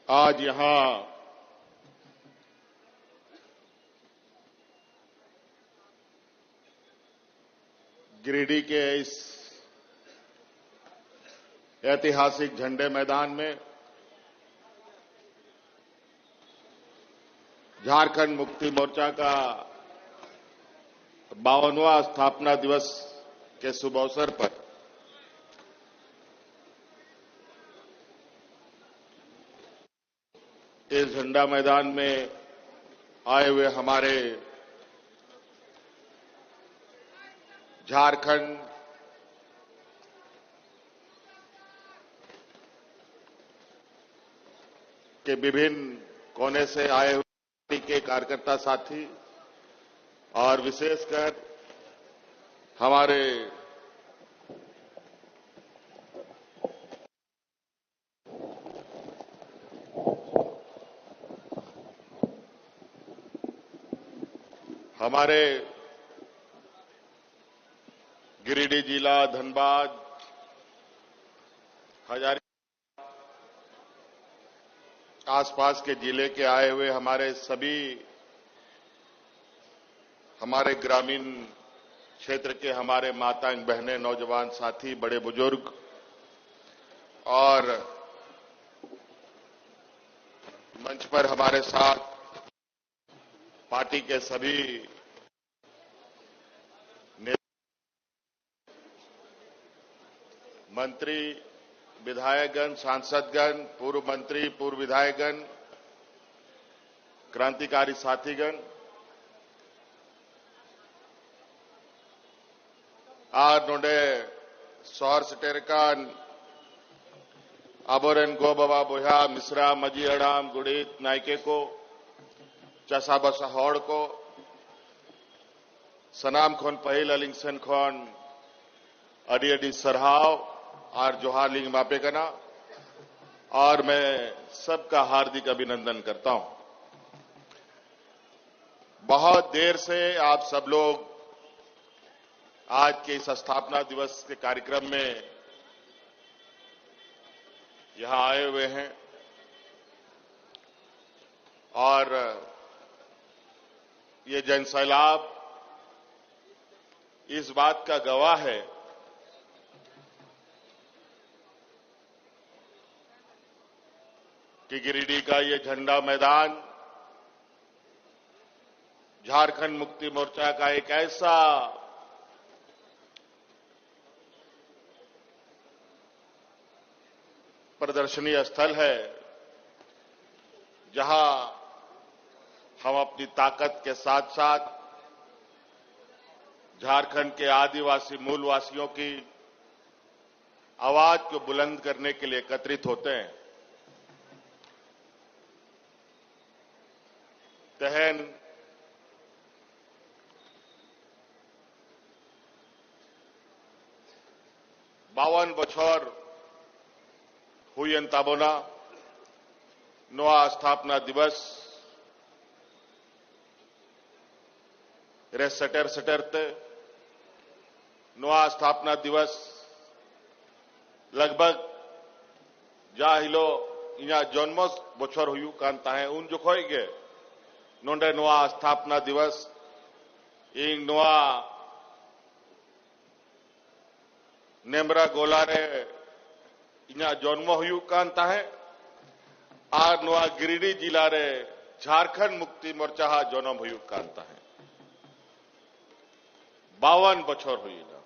आज यहां गिरिडीह के इस ऐतिहासिक झंडे मैदान में झारखंड मुक्ति मोर्चा का 52वां स्थापना दिवस के शुभ अवसर पर इस झंडा मैदान में आए हुए हमारे झारखंड के विभिन्न कोने से आए हुए पार्टी के कार्यकर्ता साथी और विशेषकर हमारे गिरिडीह जिला, धनबाद, हजारी आसपास के जिले के आए हुए हमारे ग्रामीण क्षेत्र के हमारे माताएं, बहनें, नौजवान साथी, बड़े बुजुर्ग और मंच पर हमारे साथ पार्टी के सभी मंत्री, विधायकगण, सांसदगण, पूर्व मंत्री, पूर्व विधायकगण, क्रांतिकारी साथीगण, आज नोडे शहर सेटेरकान आबोरेन गो बाबा बोहा मिश्रा मजी अड़ाम गुड़ित नायके को चसा बसा हौड़ को सनाम खोन पहिल अलिंगसन खोन अडी अडी सरहाव और जोहार लिंग मापे कना और मैं सबका हार्दिक अभिनंदन करता हूं। बहुत देर से आप सब लोग आज के इस स्थापना दिवस के कार्यक्रम में यहां आए हुए हैं और ये जनसैलाब इस बात का गवाह है कि गिरिडीह का ये झंडा मैदान झारखंड मुक्ति मोर्चा का एक ऐसा प्रदर्शनी स्थल है जहां हम अपनी ताकत के साथ साथ झारखंड के आदिवासी मूलवासियों की आवाज को बुलंद करने के लिए एकत्रित होते हैं। तहन बावन बछर हुई ताबोना नोआ स्थापना दिवस रे सटेरते नोआ स्थापना दिवस लगभग जा हिलो इना जन्म बछर हुई कान ताहे उन जोखोय गे नोंडे नोआ स्थापना दिवस इन नोआ नेमरा गोला रे इना जन्म हुई कान ताहे और नोआ गिरिडीह जिला रे झारखंड मुक्ति मोर्चा हा जन्म हुई कान ताहे 52 बछर हुई ना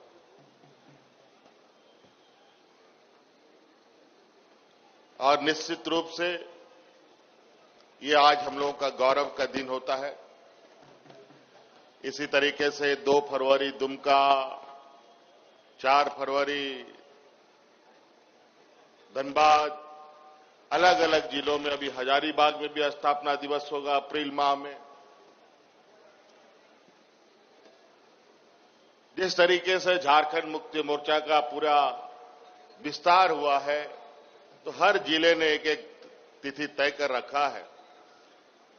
और निश्चित रूप से ये आज हम लोगों का गौरव का दिन होता है। इसी तरीके से 2 फरवरी दुमका, 4 फरवरी धनबाद, अलग अलग जिलों में अभी हजारीबाग में भी स्थापना दिवस होगा अप्रैल माह में। जिस तरीके से झारखंड मुक्ति मोर्चा का पूरा विस्तार हुआ है तो हर जिले ने एक एक तिथि तय कर रखा है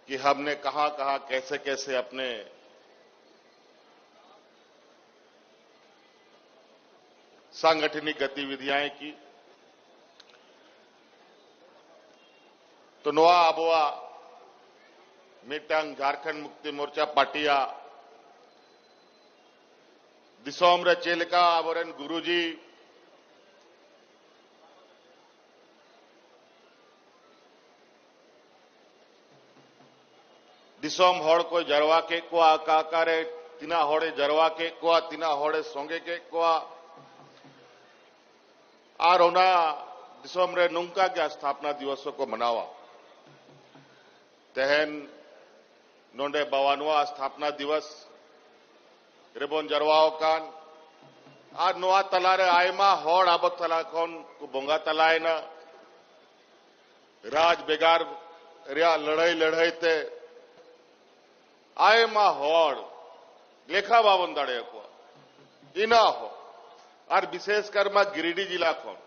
कि हमने कहां कहां कैसे कैसे अपने सांगठनिक गतिविधियां की। तो नोआ आबोआ मिटंग झारखंड मुक्ति मोर्चा पार्टिया दिसोम रे चेलका आबोरेन गुरुजी दिसोम हड़ को जरवा के को आकारे तिना हड़े जरवा के को तिना हड़े सोंगे के को आर ओना दिसोम रे नुंका के स्थापना दिवसों को मनावा तेहन नोंडे बवानुआ स्थापना दिवस रेबोन जरवाओ कान आर नोआ तलारे आयमा हड़ आबत तला कौन को बोंगा तलाए ना राज बेगार रिया लड़ाई ते आयमा हड़ लेखा बावन दाड़े को इना हो और विशेषकर मा गिरिडीह जिला खन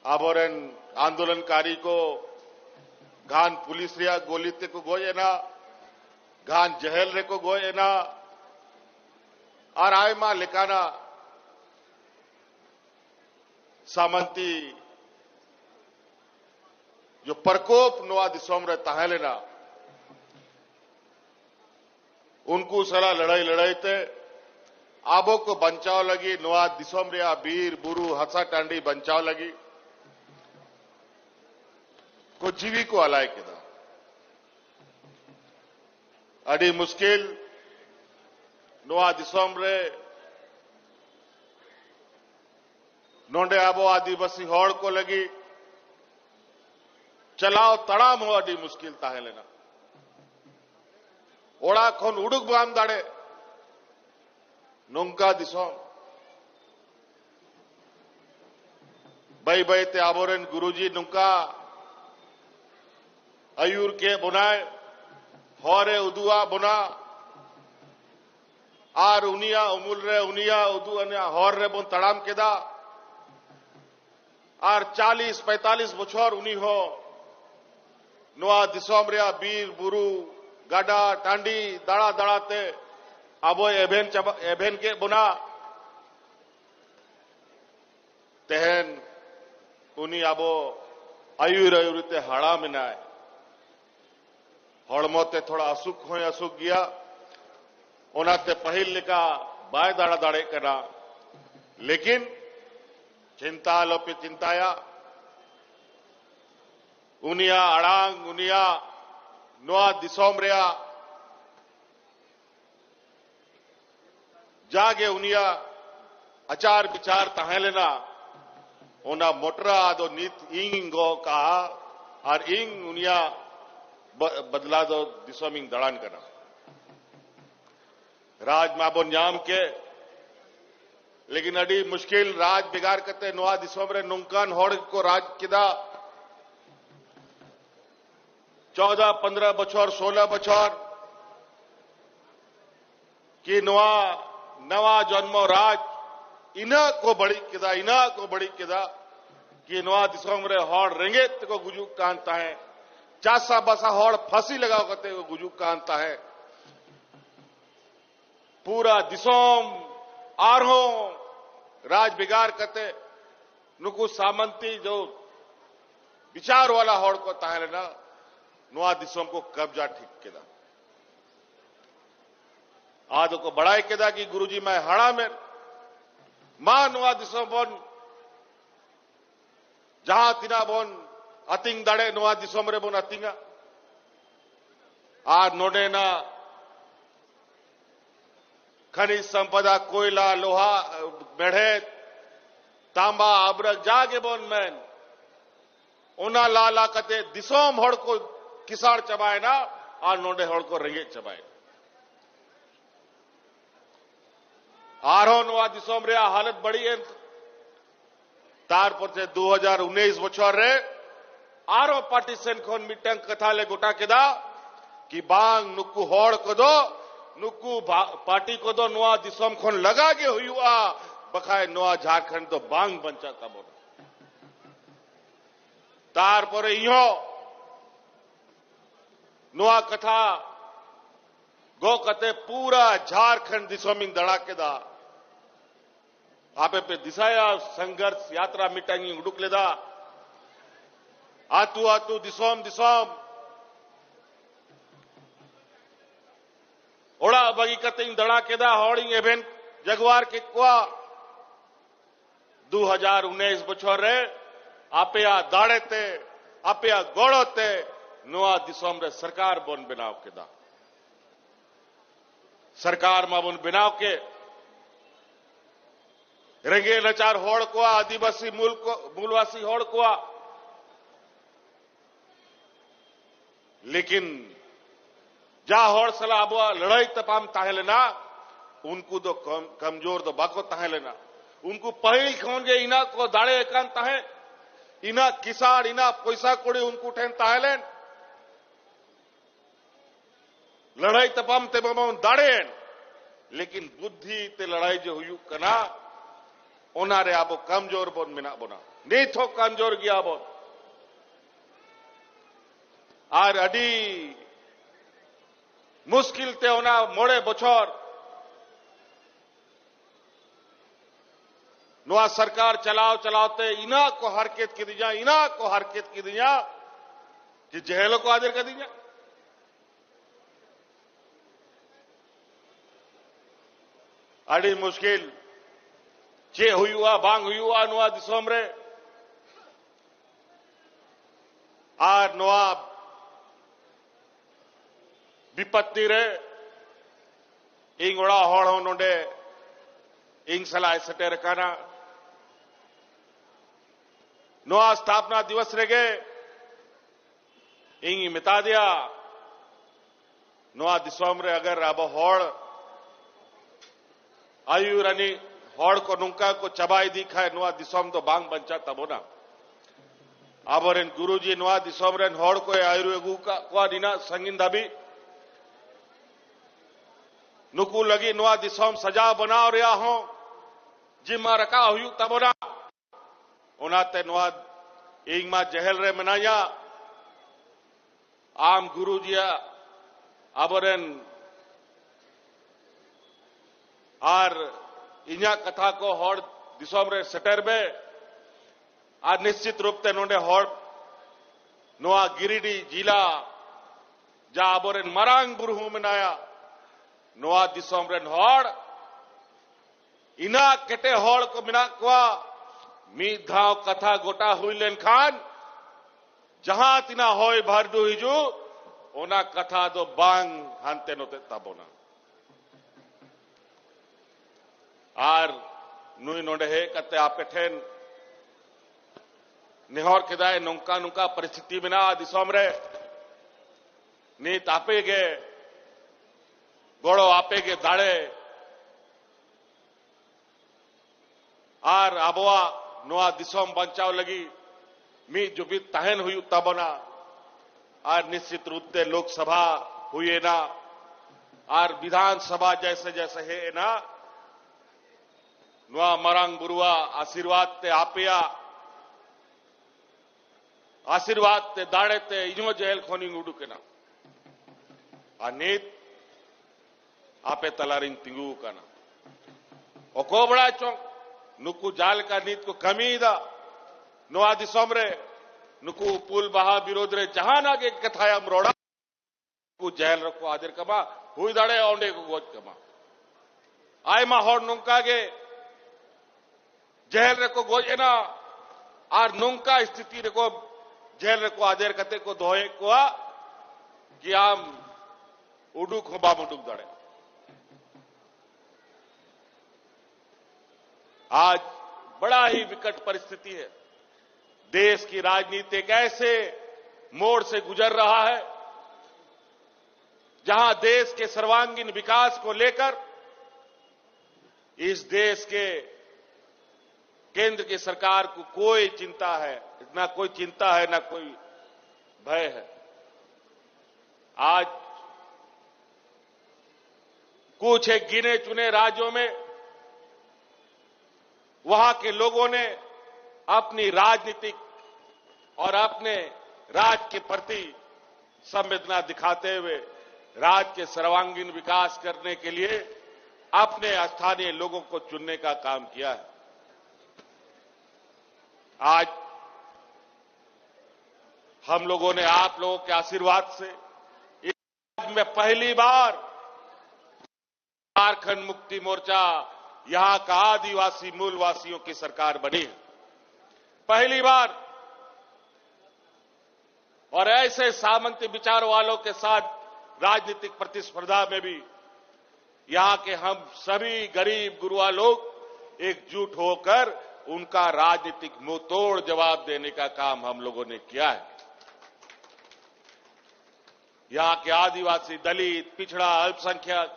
आबोरेन आंदोलनकारी को घान पुलिस रिया गोलीते को गोयेना घान जहल रे को गोयेना और आयमा लेकाना सामंती जो प्रकोप नोआ दिसोम रे ताहेलेना उनको सला लड़ाई ते आबो को बंचाव लगी नोआ दिसोम रे बीर बुरु हसा टांडी बंचाव लगी को जीवी को अलाय के दा अड़ी मुश्किल नोआ दिसोम रे नोंडे आबो आदिवासी हड़ को लगी चलाओ तड़ाम हो अड़ी मुश्किल ताहे लेना ओड़ा खन उड़ुक बाम दाड़े नोंका दिसोम बई ते आबोरेन गुरुजी नुंका अयूर के बुनाए हौरे उदुआ बुना आर उनिया उमुल रे उनिया उदु अनिया हौर रे बुन तड़ाम केदा आर 40-45 बछर उनी हो नोआ दिसोम रे बीर बुरु गाडा टांडी दाड़ा दाड़ाते आबो एभेन के बुना तेहन उनी आबो आयुरते हाड़ा मिनाए हड़मोते थोड़ा असुख हो असुख गया ओनाते पहिल लेका बाय दाड़ा दाड़े करा लेकिन चिंता लोपे चिंताया उनिया अड़ांग उनिया नोआ दिसोम रेया जागे उनिया अचार विचार ताहे लेना ओना मोटरा दो नीत इंग गो कहा और इंग उनिया बदला दो दिसोमिंग दड़ान करना राज माबो न्याम के लेकिन अड़ी मुश्किल राज बिगाड़ करते नोआ दिसोम रे नुंकान होड़ को राज किदा 14-15 बछर 16 बछर की नवा जन्मो राज इना को बड़ी किदा कि नोआ दिसोम रे होड़ रेंगेत को गुजुक कांता है चासा बसा होड़ फांसी लगाओ करते को गुजुक कांता है पूरा दिसोम आरहो राज बिगाड़ करते नुकु सामंती जो विचार वाला होड़ को ताहे लेना नोआ दिसोम को कब्जा ठीक केदा आदो को बड़ाई केदा कि गुरुजी मैं हड़ा में मां नोआ दिसोम बोन जहां तिना बोन अतिंग दड़े नोआ दिसोम रे बोन अतिंगा आ नोडे ना खनिज संपदा कोयला लोहा मेढ़े तांबा अब्रक जागे बोन मैन ओना लाला कते दिसोम हड़ को किसाड़ चबाए ना आ नोडे हड़ को रेंगे चबाए आरो नोआ दिसोम रे हालत बड़ी है तारपुर से 2019 बछर रे आरो पार्टीशन खोन मिटंग कथा ले गोटा केदा कि बांग नुकु हड़ को दो नुकु पार्टी को दो नोआ दिसोम खोन लगा के हुआ बखाए नोआ झारखंड तो बांग बंचा तब तारपुर इहो नोआ कथा गो कते पूरा झारखंड दिसोमिंग दड़ा केदा आपे पे दिशाया संघर्ष यात्रा मिटांगी उडुक लेदा आतु आतु दिसोम दिसोम ओड़ा बगी कतिंग दड़ा केदा हॉडिंग एवेन जगवार के कुआ 2019 बछर रे आपया दाड़ेते आपया गोड़ोते नोआ दिसोम रे सरकार बोन बनाव केदा सरकार मा बोन बनाव के रेंगे नचार होड़ कुआ आदिवासी मूलवासी होड़ कुआ लेकिन जा होड़ सला अब लड़ाई तपाम ताहे लेना उनको तो कमजोर तो बाको ताहे लेना उनको पहली खोन के इना को दाड़े एकांत ताहे इना किसान इना पैसा कोड़ी उनको ठेन ताहे लेन लड़ाई तपाम ते बम दाड़े लेकिन बुद्धि ते लड़ाई जो हुई कना ओनारे आबो कमजोर बोन मिना बोना नहीं थो कमजोर गया बोन आर अडी मुश्किल ते ओना मोड़े बछर नोआ सरकार चलाओ चलाओते इना को हरकत की दिया इना को हरकत की दिया कि जहेलों को आदर कर दिया अड़ी मुश्किल चे हुआ बांग हुआ नोआ दिसोम रे आर नोआ विपत्ति रे इंग ओड़ा हॉड़ हो नोडे इंग सलाह सटे रखाना नोआ स्थापना दिवस रेगे इंग मिता दिया नोआ दिसोम रे अगर अब हॉड़ आयुरानी हॉड़ को नुंका को चबाई दिखाए नोआ दिसोम तो बांग बंचा तबोना आबरेन गुरुजी नोआ दिसोम रेन हॉड़ को आयुर्वेगु का दिना संगिन दाबी नुकू लगी नोआ दिसोम सजा बनाव रिया हो जिमा रखा हुई तबोना उनाते नोआ इंग मा जहल रे मनाया आम गुरुजिया आबरेन आर इन्या कथा को हॉड़ दिसोम रे सेटर बे आज निश्चित रूप से नोडे हॉड़ नोआ गिरिडीह जिला जा आबोरेन मरांग बुरहू मनाया नोआ दिसोम रेन हॉड़ इना केटे हॉड़ को मिना कुआ मी धाव कथा गोटा हुई लेन खान जहां तिना होय भारदू हिजू ओना कथा दो बांग हानते नोते ताबोना आर नुई नोडे हे कते आपे ठेन निहोर केदाय नौका नुका परिस्थिति बिना दिसोम रे नीत आपे गे गोड़ो आपे गे दाड़े आर आबोआ नोआ दिसोम बंचाव लगी मी जुबित तहन हुई तबना आर निश्चित रूप से लोकसभा हुई ना आर विधानसभा जैसे जैसे है ना नोआ मरांग बुरुआ आशीर्वाद ते आपिया आशीर्वाद ते दाड़े ते इजो जेल खोनी उडू के ना नीत आपे तलारिंग तिंगू का ना ओको बड़ा चौंक नुकू जाल का नीत को कमी दा नोआ दिसोम रे नुकू पुल बहा विरोध रे जहां नागे कथाया मरोड़ा को जेल रखो आदर कमा हुई दाड़े औंडे को गोज कमा आय मा हॉड़ नुंका गे जेल रे को गोज एना आर नुंका स्थिति रे को जेल रे को आदर कते को दोए को कि आम उडुक हो बाम उडुक दाड़े आज बड़ा ही विकट परिस्थिति है देश की राजनीति एक ऐसे मोड़ से गुजर रहा है जहां देश के सर्वांगीण विकास को लेकर इस देश के केंद्र की सरकार को कोई चिंता है ना कोई चिंता है ना कोई भय है आज कुछ एक गिने चुने राज्यों में वहां के लोगों ने अपनी राजनीतिक और अपने राज्य के प्रति संवेदना दिखाते हुए राज्य के सर्वांगीण विकास करने के लिए अपने स्थानीय लोगों को चुनने का काम किया है। आज हम लोगों ने आप लोगों के आशीर्वाद से इस में पहली बार झारखंड मुक्ति मोर्चा यहां का आदिवासी मूलवासियों की सरकार बनी है, पहली बार। और ऐसे सामंती विचार वालों के साथ राजनीतिक प्रतिस्पर्धा में भी यहां के हम सभी गरीब गुरुआ लोग एकजुट होकर उनका राजनीतिक मुंहतोड़ जवाब देने का काम हम लोगों ने किया है। यहां के आदिवासी, दलित, पिछड़ा, अल्पसंख्यक,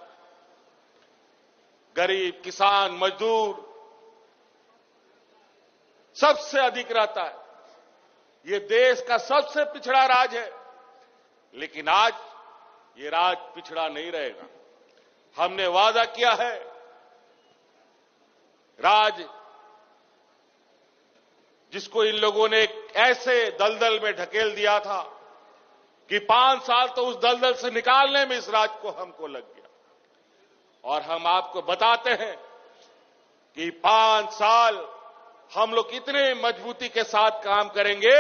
गरीब, किसान, मजदूर सबसे अधिक रहता है। ये देश का सबसे पिछड़ा राज्य है, लेकिन आज ये राज्य पिछड़ा नहीं रहेगा। हमने वादा किया है, राज्य जिसको इन लोगों ने ऐसे दलदल में ढकेल दिया था कि 5 साल तो उस दलदल से निकालने में इस राज्य को हमको लग गया। और हम आपको बताते हैं कि 5 साल हम लोग इतने मजबूती के साथ काम करेंगे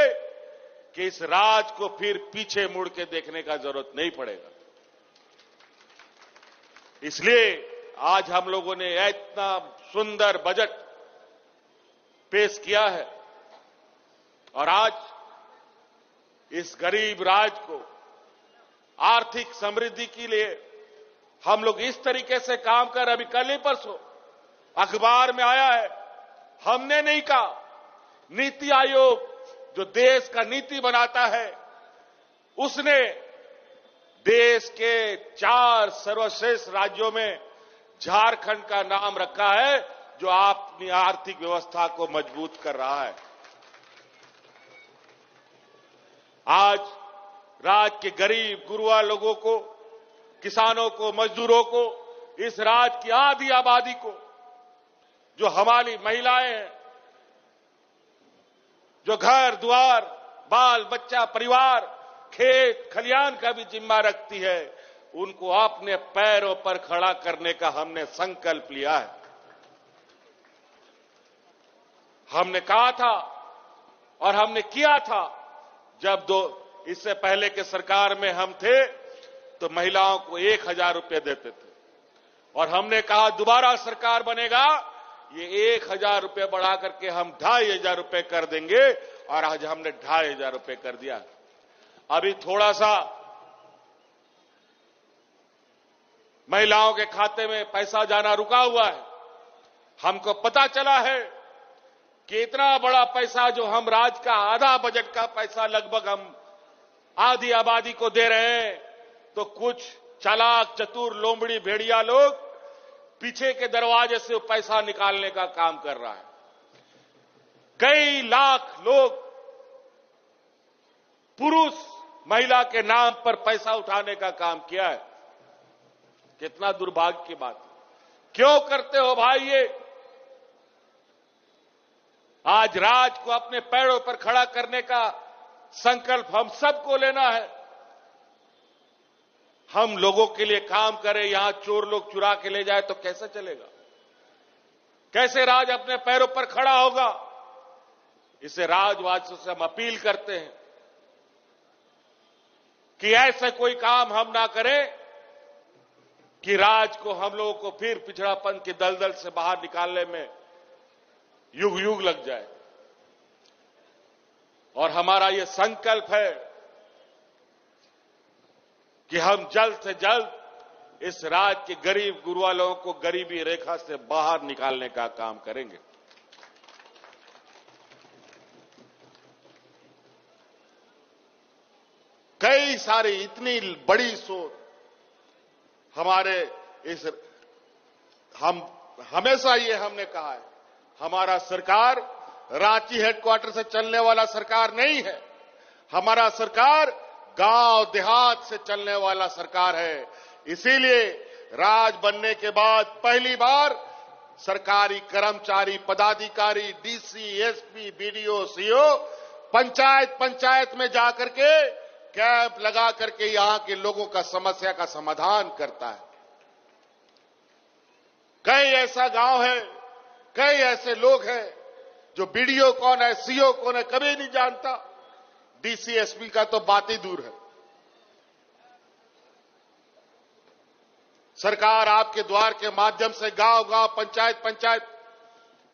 कि इस राज्य को फिर पीछे मुड़ के देखने का जरूरत नहीं पड़ेगा। इसलिए आज हम लोगों ने इतना सुंदर बजट पेश किया है और आज इस गरीब राज्य को आर्थिक समृद्धि के लिए हम लोग इस तरीके से काम कर, अभी कल ही परसों अखबार में आया है, हमने नहीं कहा, नीति आयोग जो देश का नीति बनाता है उसने देश के 4 सर्वश्रेष्ठ राज्यों में झारखंड का नाम रखा है, जो अपनी आर्थिक व्यवस्था को मजबूत कर रहा है। आज राज्य के गरीब गुरुआ लोगों को, किसानों को, मजदूरों को, इस राज्य की आधी आबादी को, जो हमारी महिलाएं हैं, जो घर द्वार, बाल बच्चा, परिवार, खेत खलियान का भी जिम्मा रखती है, उनको अपने पैरों पर खड़ा करने का हमने संकल्प लिया है। हमने कहा था और हमने किया था, जब इससे पहले के सरकार में हम थे तो महिलाओं को 1000 रुपए देते थे और हमने कहा दोबारा सरकार बनेगा, ये 1000 रुपए बढ़ा करके हम 2500 रुपए कर देंगे और आज हमने 2500 रुपए कर दिया। अभी थोड़ा सा महिलाओं के खाते में पैसा जाना रुका हुआ है। हमको पता चला है कि इतना बड़ा पैसा जो हम राज्य का आधा बजट का पैसा लगभग हम आधी आबादी को दे रहे हैं, तो कुछ चालाक चतुर लोमड़ी भेड़िया लोग पीछे के दरवाजे से पैसा निकालने का काम कर रहा है। कई लाख लोग पुरुष महिला के नाम पर पैसा उठाने का काम किया है। कितना दुर्भाग्य की बात है। क्यों करते हो भाई ये? आज राज्य को अपने पैरों पर खड़ा करने का संकल्प हम सबको लेना है। हम लोगों के लिए काम करें, यहां चोर लोग चुरा के ले जाए तो कैसे चलेगा? कैसे राज्य अपने पैरों पर खड़ा होगा? इसे राज्यवासियों से हम अपील करते हैं कि ऐसा कोई काम हम ना करें कि राज्य को, हम लोगों को फिर पिछड़ापन के दलदल से बाहर निकालने में युग युग लग जाए। और हमारा यह संकल्प है कि हम जल्द से जल्द इस राज्य के गरीब गुरुआ लोगों को गरीबी रेखा से बाहर निकालने का काम करेंगे। कई सारी इतनी बड़ी सोच हमारे हम हमेशा ये हमने कहा है, हमारा सरकार रांची हेडक्वार्टर से चलने वाला सरकार नहीं है। हमारा सरकार गांव देहात से चलने वाला सरकार है। इसीलिए राज बनने के बाद पहली बार सरकारी कर्मचारी, पदाधिकारी, DC, SP, BDO, CO panchayat में जाकर के कैंप लगा करके यहां के लोगों का समस्या का समाधान करता है। कई ऐसा गांव है, कई ऐसे लोग हैं जो बीडीओ कौन है, सीओ कौन है, कभी नहीं जानता। डीसी, एसपी का तो बात ही दूर है। सरकार आपके द्वार के माध्यम से गांव गांव, पंचायत पंचायत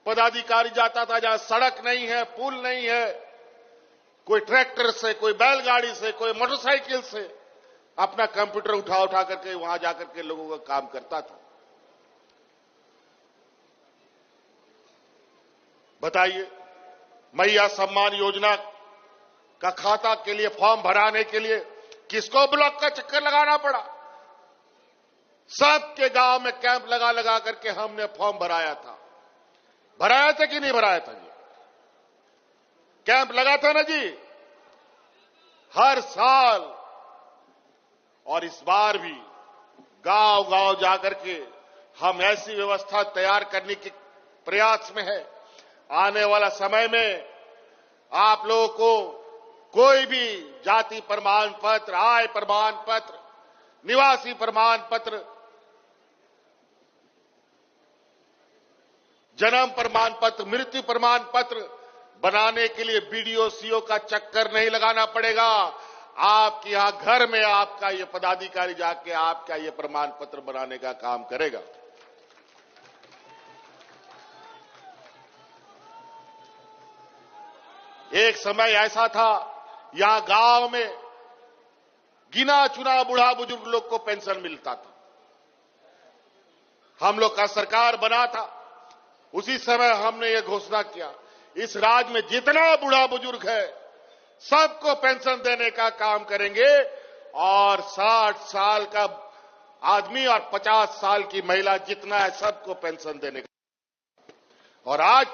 पदाधिकारी जाता था, जहां सड़क नहीं है, पुल नहीं है, कोई ट्रैक्टर से, कोई बैलगाड़ी से, कोई मोटरसाइकिल से अपना कंप्यूटर उठा उठा करके वहां जाकर के लोगों का काम करता था। बताइए, मैया सम्मान योजना का खाता के लिए फॉर्म भराने के लिए किसको ब्लॉक का चक्कर लगाना पड़ा? सबके गांव में कैंप लगा लगा करके हमने फॉर्म भराया था। भराया था कि नहीं भराया था जी? कैंप लगा था ना जी, हर साल। और इस बार भी गांव गांव जाकर के हम ऐसी व्यवस्था तैयार करने के प्रयास में है। आने वाला समय में आप लोगों को कोई भी जाति प्रमाण पत्र, आय प्रमाण पत्र, निवासी प्रमाण पत्र, जन्म प्रमाण पत्र, मृत्यु प्रमाण पत्र बनाने के लिए बीडीओ, सीओ का चक्कर नहीं लगाना पड़ेगा। आपके यहां घर में आपका ये पदाधिकारी जाके आपका ये प्रमाण पत्र बनाने का काम करेगा। एक समय ऐसा था, यहां गांव में गिना चुना बूढ़ा बुजुर्ग लोग को पेंशन मिलता था। हम लोग का सरकार बना था, उसी समय हमने ये घोषणा किया, इस राज्य में जितना बूढ़ा बुजुर्ग है सबको पेंशन देने का काम करेंगे। और 60 साल का आदमी और 50 साल की महिला जितना है सबको पेंशन देने का। और आज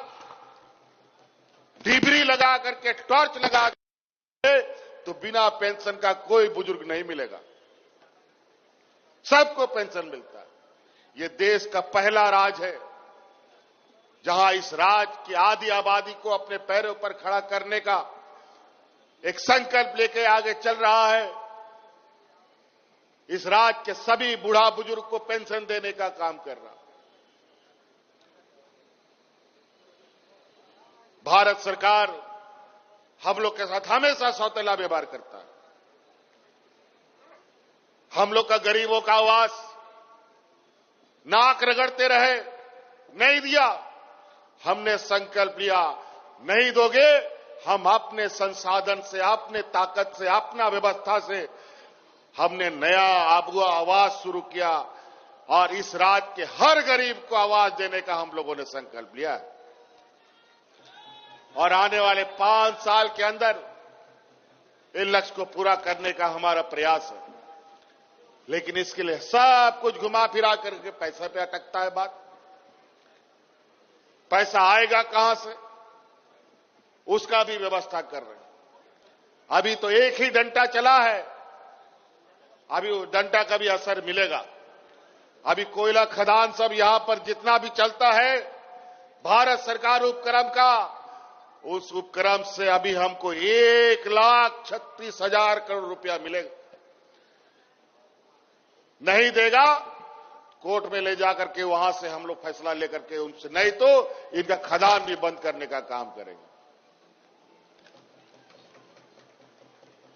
डिबरी लगा करके, टॉर्च लगा करके तो बिना पेंशन का कोई बुजुर्ग नहीं मिलेगा, सबको पेंशन मिलता है। ये देश का पहला राज है जहां इस राज्य की आधी आबादी को अपने पैरों पर खड़ा करने का एक संकल्प लेके आगे चल रहा है। इस राज्य के सभी बूढ़ा बुजुर्ग को पेंशन देने का काम कर रहा है। भारत सरकार हम लोग के साथ हमेशा सौतेला व्यवहार करता है। हम लोग का गरीबों का आवास नाक रगड़ते रहे, नहीं दिया। हमने संकल्प लिया, नहीं दोगे, हम अपने संसाधन से, अपने ताकत से, अपना व्यवस्था से हमने नया आपको आवाज शुरू किया और इस राज्य के हर गरीब को आवाज देने का हम लोगों ने संकल्प लिया है। और आने वाले 5 साल के अंदर इन लक्ष्य को पूरा करने का हमारा प्रयास है। लेकिन इसके लिए सब कुछ घुमा फिरा करके पैसा पे अटकता है बात। पैसा आएगा कहां से, उसका भी व्यवस्था कर रहे हैं। अभी तो एक ही डंडा चला है, अभी वो डंडा का भी असर मिलेगा। अभी कोयला खदान सब यहां पर जितना भी चलता है, भारत सरकार उपक्रम का, उस उपक्रम से अभी हमको 1,36,000 करोड़ रुपया मिलेगा। नहीं देगा, कोर्ट में ले जाकर के वहां से हम लोग फैसला लेकर के उनसे, नहीं तो इनका खदान भी बंद करने का काम करेंगे।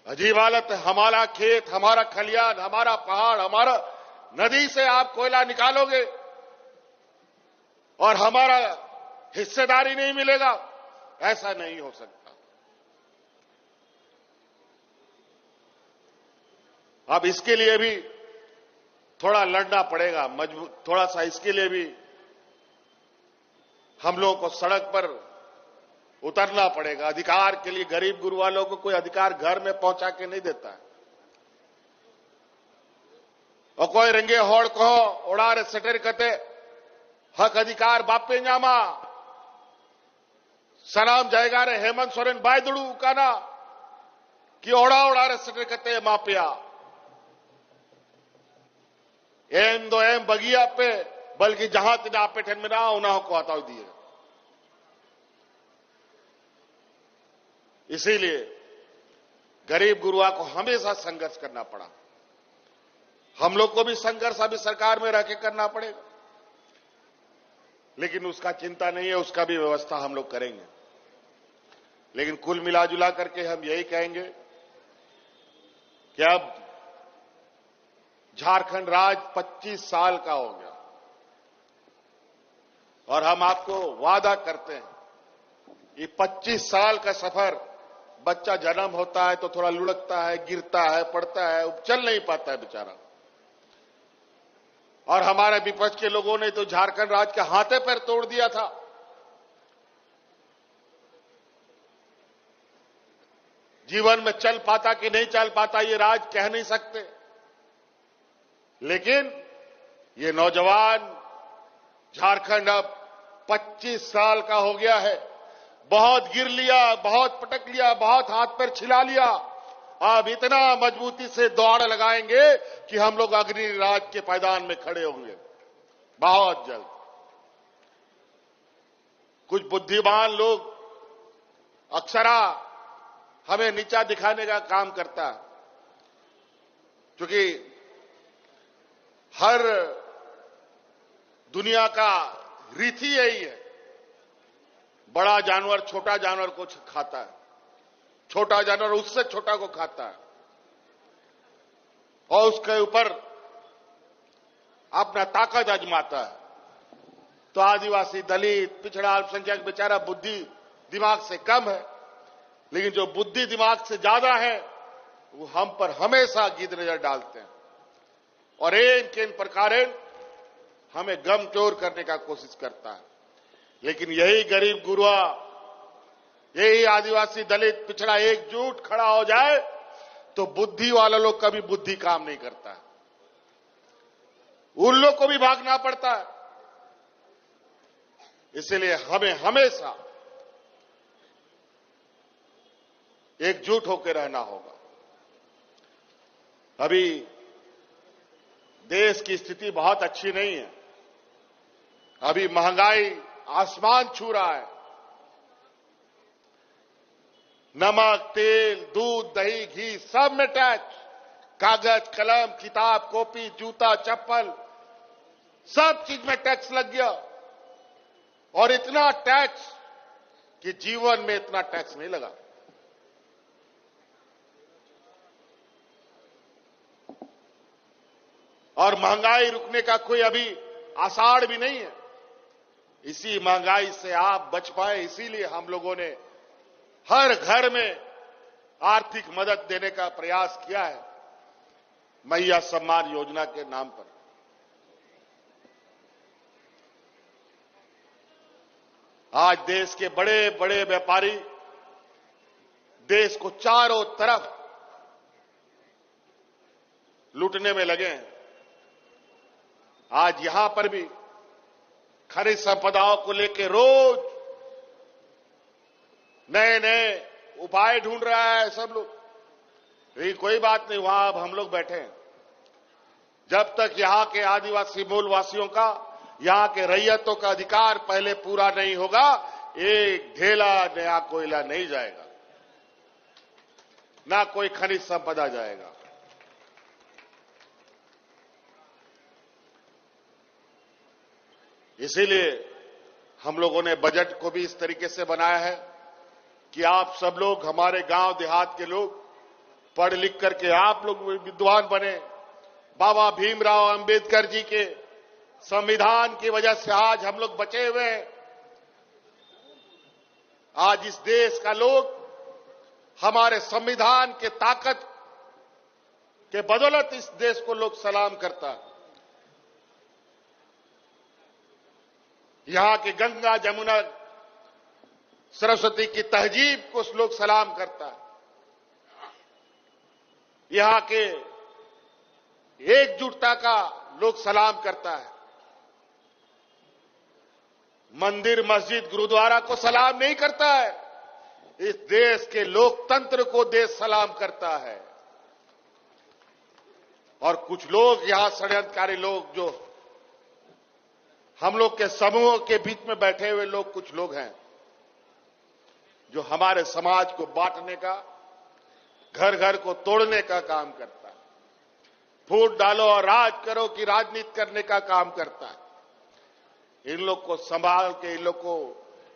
अजीब हालत है। हमारा खेत, हमारा खलियान, हमारा पहाड़, हमारा नदी से आप कोयला निकालोगे और हमारा हिस्सेदारी नहीं मिलेगा, ऐसा नहीं हो सकता। अब इसके लिए भी थोड़ा लड़ना पड़ेगा, मजबूत थोड़ा सा इसके लिए भी हम लोगों को सड़क पर उतरना पड़ेगा। अधिकार के लिए गरीब गुरुआ लोगों को कोई अधिकार घर में पहुंचा के नहीं देता है। और कोई रंगे होड़ कहो ओड़ारे सटेर कते हक अधिकार बापे जामा सनाम जाएगा रे हेमंत सोरेन बायदड़ू काना कि ओड़ा ओड़ारे सटेर कते मापिया एम दो एम बगिया पे, बल्कि जहां तिना आपे ठन में ना उन्हें को हटाव दिए। इसीलिए गरीब गुरुआ को हमेशा संघर्ष करना पड़ा। हम लोग को भी संघर्ष अभी सरकार में रह के करना पड़ेगा, लेकिन उसका चिंता नहीं है, उसका भी व्यवस्था हम लोग करेंगे। लेकिन कुल मिलाजुला करके हम यही कहेंगे कि अब झारखंड राज्य 25 साल का हो गया और हम आपको वादा करते हैं ये 25 साल का सफर, बच्चा जन्म होता है तो थोड़ा लुढ़कता है, गिरता है, पड़ता है, चल नहीं पाता है बेचारा। और हमारे विपक्ष के लोगों ने तो झारखंड राज्य के हाथे पैर तोड़ दिया था। जीवन में चल पाता कि नहीं चल पाता ये राज्य कह नहीं सकते, लेकिन ये नौजवान झारखंड अब 25 साल का हो गया है। बहुत गिर लिया, बहुत पटक लिया, बहुत हाथ पैर छिला लिया, अब इतना मजबूती से दौड़ लगाएंगे कि हम लोग अग्नि राज्य के पायदान में खड़े होंगे बहुत जल्द। कुछ बुद्धिमान लोग अक्सरा हमें नीचा दिखाने का काम करता है, क्योंकि हर दुनिया का रीति यही है, बड़ा जानवर छोटा जानवर को खाता है, छोटा जानवर उससे छोटा को खाता है और उसके ऊपर अपना ताकत आजमाता है। तो आदिवासी, दलित, पिछड़ा, अल्पसंख्यक बेचारा बुद्धि दिमाग से कम है, लेकिन जो बुद्धि दिमाग से ज्यादा है वो हम पर हमेशा गिद्ध नजर डालते हैं और इन प्रकार हमें गमचोर करने का कोशिश करता है। लेकिन यही गरीब गुरुआ, यही आदिवासी, दलित, पिछड़ा एकजुट खड़ा हो जाए तो बुद्धि वाले लोग कभी बुद्धि काम नहीं करता है, उन लोग को भी भागना पड़ता है। इसलिए हमें हमेशा एकजुट होकर रहना होगा। अभी देश की स्थिति बहुत अच्छी नहीं है, अभी महंगाई आसमान छू रहा है। नमक, तेल, दूध, दही, घी सब में टैक्स, कागज, कलम, किताब, कॉपी, जूता, चप्पल, सब चीज में टैक्स लग गया और इतना टैक्स कि जीवन में इतना टैक्स नहीं लगा। और महंगाई रुकने का कोई अभी आसार भी नहीं है। इसी महंगाई से आप बच पाए, इसीलिए हम लोगों ने हर घर में आर्थिक मदद देने का प्रयास किया है मैया सम्मान योजना के नाम पर। आज देश के बड़े बड़े व्यापारी देश को चारों तरफ लूटने में लगे हैं। आज यहां पर भी खनिज संपदाओं को लेकर रोज नए नए उपाय ढूंढ रहा है सब लोग। लेकिन कोई बात नहीं, वहां अब हम लोग बैठे हैं। जब तक यहां के आदिवासी मूलवासियों का, यहां के रैयतों का अधिकार पहले पूरा नहीं होगा, एक ढेला नया कोयला नहीं जाएगा, ना कोई खनिज संपदा जाएगा। इसीलिए हम लोगों ने बजट को भी इस तरीके से बनाया है कि आप सब लोग, हमारे गांव देहात के लोग, पढ़ लिख करके आप लोग विद्वान बने। बाबा भीमराव अंबेडकर जी के संविधान की वजह से आज हम लोग बचे हुए हैं। आज इस देश का लोग हमारे संविधान के ताकत के बदौलत इस देश को लोग सलाम करता है। यहां के गंगा, जमुना, सरस्वती की तहजीब को लोग सलाम करता है। यहां के एकजुटता का लोग सलाम करता है। मंदिर, मस्जिद, गुरुद्वारा को सलाम नहीं करता है, इस देश के लोकतंत्र को देश सलाम करता है। और कुछ लोग यहां षड्यंत्रकारी लोग, जो हम लोग के समूह के बीच में बैठे हुए लोग, कुछ लोग हैं जो हमारे समाज को बांटने का, घर घर को तोड़ने का काम करता है। फूट डालो और राज करो की राजनीति करने का काम करता है। इन लोग को संभाल के, इन लोग को,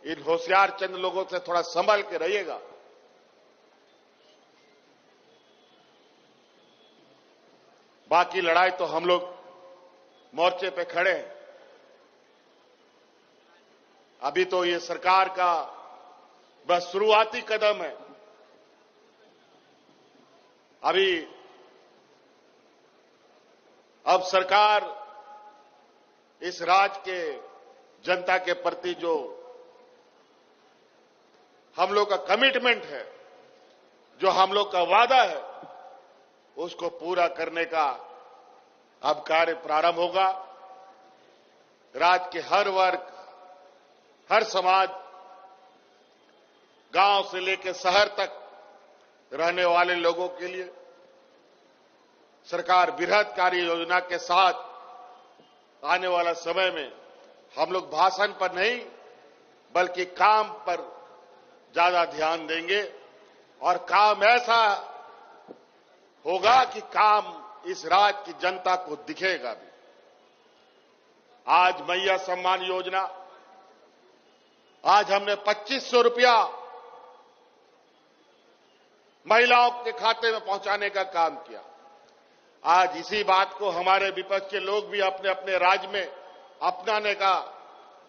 इन होशियार चंद लोगों से थोड़ा संभल के रहिएगा। बाकी लड़ाई तो हम लोग मोर्चे पे खड़े हैं। अभी तो ये सरकार का बस शुरुआती कदम है। अब सरकार इस राज्य के जनता के प्रति जो हम लोग का कमिटमेंट है, जो हम लोग का वादा है, उसको पूरा करने का अब कार्य प्रारंभ होगा। राज्य के हर वर्ग, हर समाज, गांव से लेकर शहर तक रहने वाले लोगों के लिए सरकार बृहत कार्य योजना के साथ आने वाला समय में हम लोग भाषण पर नहीं बल्कि काम पर ज्यादा ध्यान देंगे और काम ऐसा होगा कि काम इस राज्य की जनता को दिखेगा भी। आज मैया सम्मान योजना, आज हमने 2500 रुपया महिलाओं के खाते में पहुंचाने का काम किया। आज इसी बात को हमारे विपक्ष के लोग भी अपने अपने राज्य में अपनाने का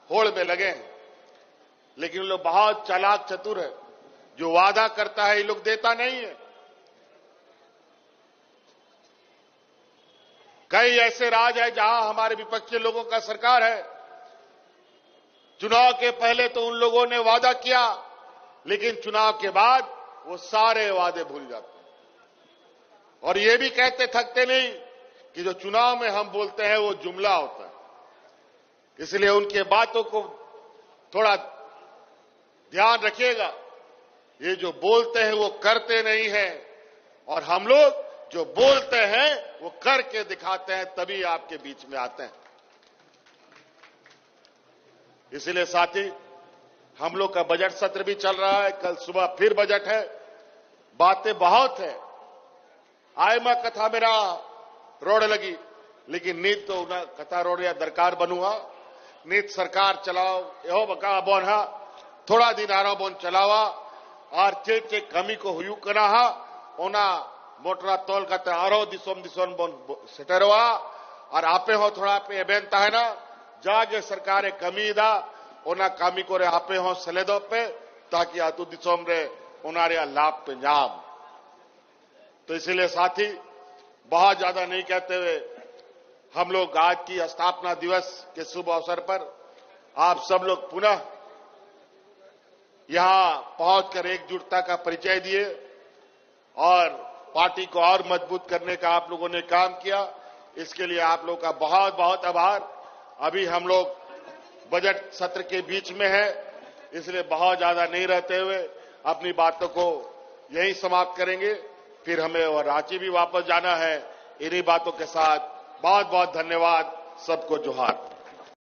होड़ में लगे हैं, लेकिन लोग बहुत चालाक चतुर है। जो वादा करता है ये लोग देता नहीं है। कई ऐसे राज्य है जहां हमारे विपक्ष के लोगों का सरकार है, चुनाव के पहले तो उन लोगों ने वादा किया, लेकिन चुनाव के बाद वो सारे वादे भूल जाते हैं और ये भी कहते थकते नहीं कि जो चुनाव में हम बोलते हैं वो जुमला होता है। इसलिए उनके बातों को थोड़ा ध्यान रखिएगा। ये जो बोलते हैं वो करते नहीं हैं और हम लोग जो बोलते हैं वो करके दिखाते हैं, तभी आपके बीच में आते हैं। इसलिए साथी, हम लोग का बजट सत्र भी चल रहा है। कल सुबह फिर बजट है। बातें बहुत है। आयमा कथा मेरा रोड लगी, लेकिन नीत तो कथा रोड या दरकार बनूंगा। नीत सरकार चलाओ यो बका बोन हा थोड़ा दिन आरो बोन चलावा और चे कमी को हुयू कना हा ओना मोटरा तोल का आरो दिसोम दिसोम बोन सेटरवा और आपे हो थोड़ा पे एबेन ताहना जागे सरकारे कमी दा ओना कामी को रे आपे हो सलेदो पे ताकि आतु दिसोम रे ओनारे लाभ पे जाम। तो इसलिए साथी, बहुत ज्यादा नहीं कहते हुए हम लोग आज की स्थापना दिवस के शुभ अवसर पर आप सब लोग पुनः यहां पहुंचकर एकजुटता का परिचय दिए और पार्टी को और मजबूत करने का आप लोगों ने काम किया। इसके लिए आप लोगों का बहुत बहुत आभार। अभी हम लोग बजट सत्र के बीच में है, इसलिए बहुत ज्यादा नहीं रहते हुए अपनी बातों को यहीं समाप्त करेंगे। फिर हमें और रांची भी वापस जाना है। इन्हीं बातों के साथ बहुत बहुत धन्यवाद। सबको जोहार।